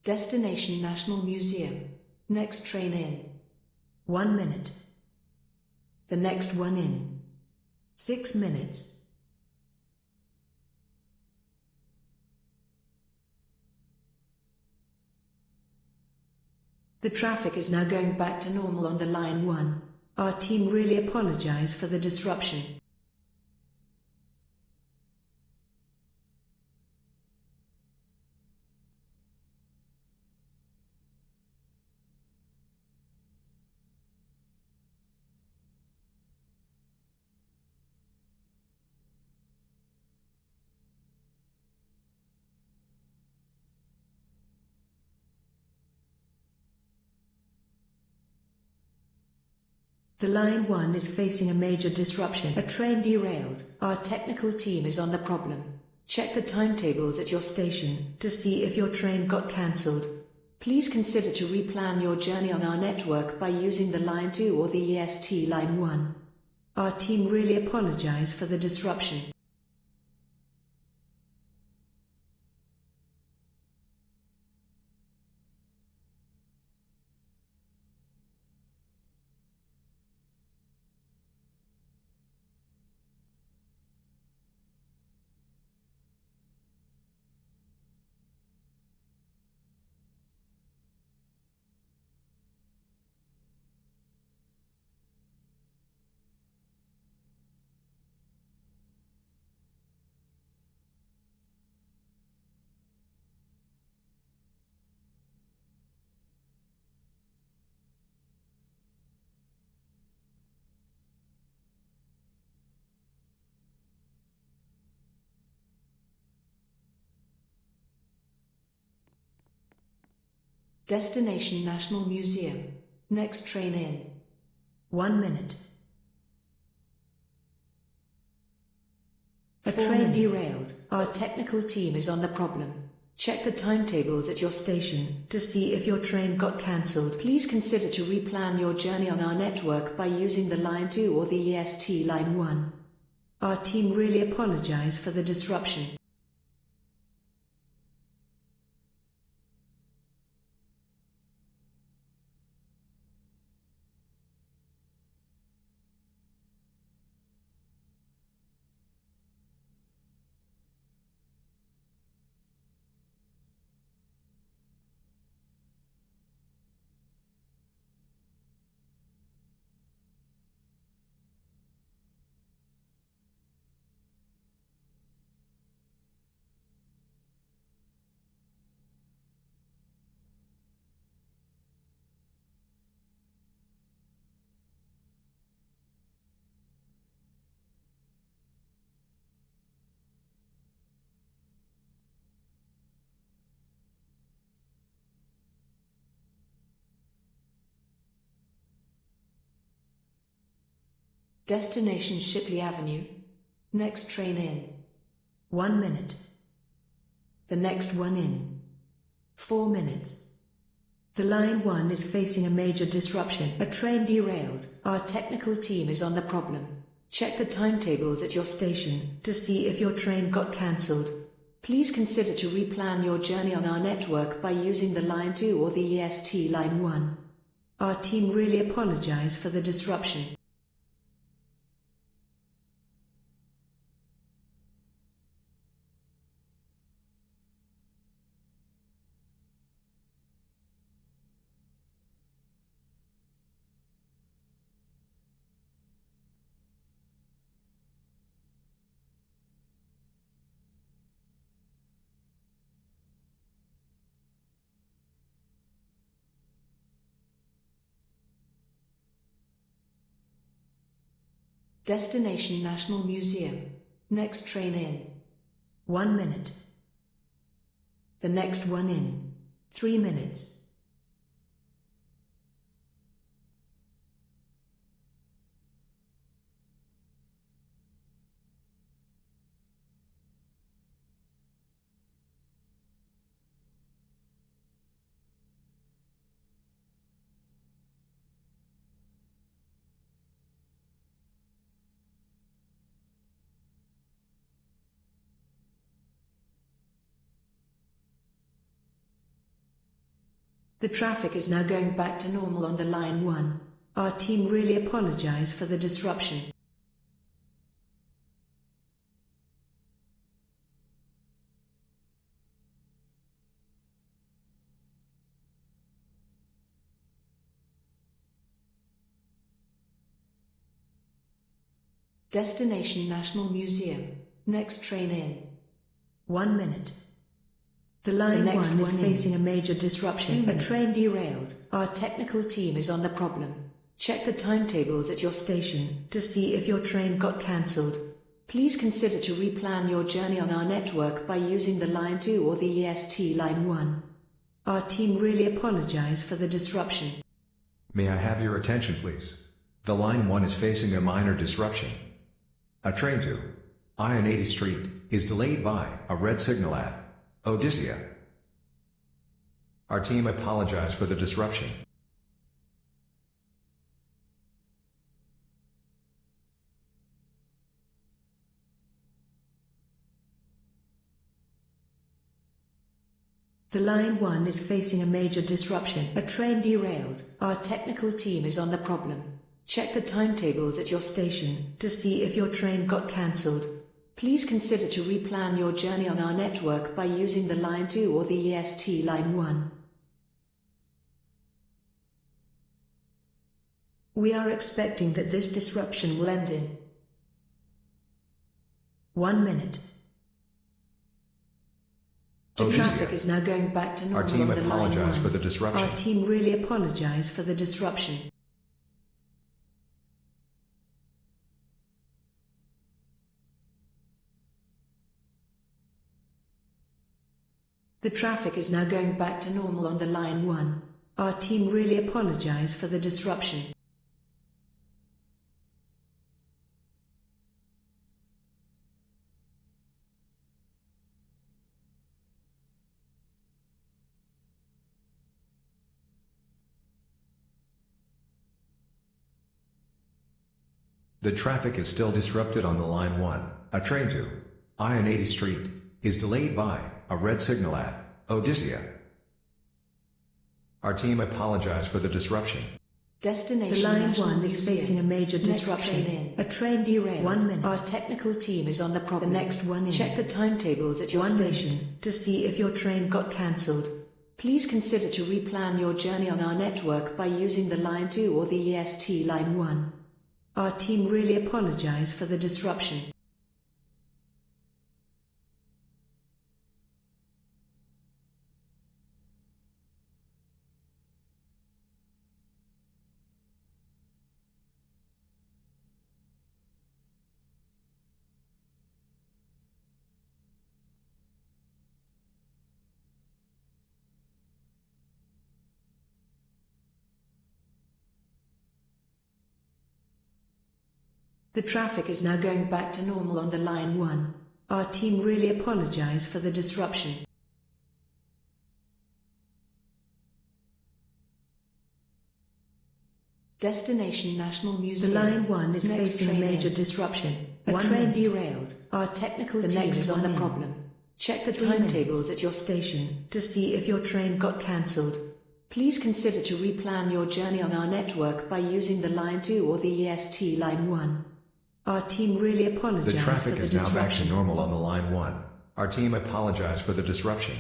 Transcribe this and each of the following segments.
Destination National Museum. Next train in. 1 minute. The next one in. 6 minutes. The traffic is now going back to normal on the line 1. Our team really apologize for the disruption. The line 1 is facing a major disruption. A train derailed. Our technical team is on the problem. Check the timetables at your station to see if your train got cancelled. Please consider to replan your journey on our network by using the line 2 or the EST line 1. Our team really apologize for the disruption. Destination National Museum. Next train in. 1 minute. A train derailed. Our technical team is on the problem. Check the timetables at your station to see if your train got cancelled. Please consider to replan your journey on our network by using the line 2 or the EST line 1. Our team really apologize for the disruption. Destination Shipley Avenue. Next train in. 1 minute. The next one in. 4 minutes. The line 1 is facing a major disruption. A train derailed. Our technical team is on the problem. Check the timetables at your station to see if your train got cancelled. Please consider to replan your journey on our network by using the line 2 or the EST line 1. Our team really apologize for the disruption. Destination National Museum. Next train in. 1 minute. The next one in. 3 minutes. The traffic is now going back to normal on the line 1. Our team really apologize for the disruption. Destination National Museum. Next train in. 1 minute. The line 1 is facing a major disruption. A train derailed. Our technical team is on the problem. Check the timetables at your station to see if your train got cancelled. Please consider to replan your journey on our network by using the line 2 or the EST line 1. Our team really apologize for the disruption. May I have your attention, please? The line 1 is facing a minor disruption. A train to Iron 80 Street is delayed by a red signal at ODYSSEA. Our team apologizes for the disruption. The line 1 is facing a major disruption. A train derailed. Our technical team is on the problem. Check the timetables at your station to see if your train got cancelled. Please consider to replan your journey on our network by using the line 2 or the EST line 1. We are expecting that this disruption will end in 1 minute. The traffic is now going back to normal. Our team apologizes for the disruption. Our team really apologize for the disruption. The traffic is now going back to normal on the line 1. Our team really apologize for the disruption. The traffic is still disrupted on the line 1. A train to Iron 80 Street is delayed by a red signal at ODYSSEA. Our team apologizes for the disruption. Destination the line 1 is facing a major disruption. A train derailed. 1 minute. Our technical team is on the problem. The next one in. Check the timetables at your station to see if your train got cancelled. Please consider to replan your journey on our network by using the line 2 or the EST line 1. Our team really apologize for the disruption. The traffic is now going back to normal on the line 1. Our team really apologize for the disruption. Destination National Museum. The line 1 is facing a major disruption. A train derailed. Our technical team is on the problem. Check the timetables at your station to see if your train got cancelled. Please consider to replan your journey on our network by using the line 2 or the EST line 1. Our team really apologize for the disruption. The traffic is now back to normal on the line 1. Our team apologizes for the disruption.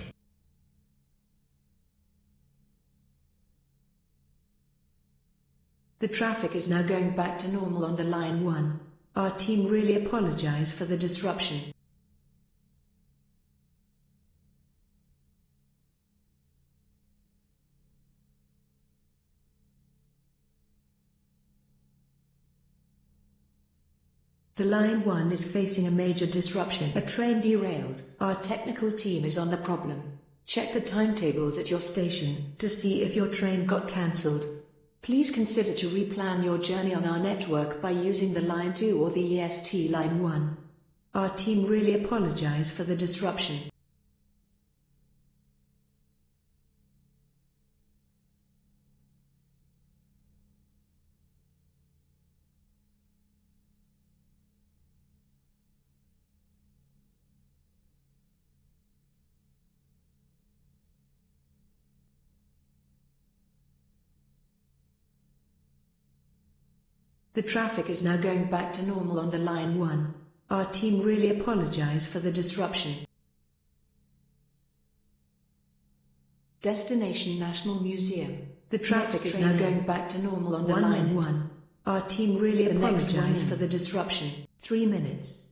The traffic is now going back to normal on the line 1. Our team really apologize for the disruption. The line 1 is facing a major disruption. A train derailed. Our technical team is on the problem. Check the timetables at your station to see if your train got cancelled. Please consider to replan your journey on our network by using the line 2 or the EST line 1. Our team really apologize for the disruption. The traffic is now going back to normal on the line 1. Our team really apologize for the disruption. Destination National Museum. The traffic is now going back to normal on the line 1. Our team really apologize for the disruption. 3 minutes.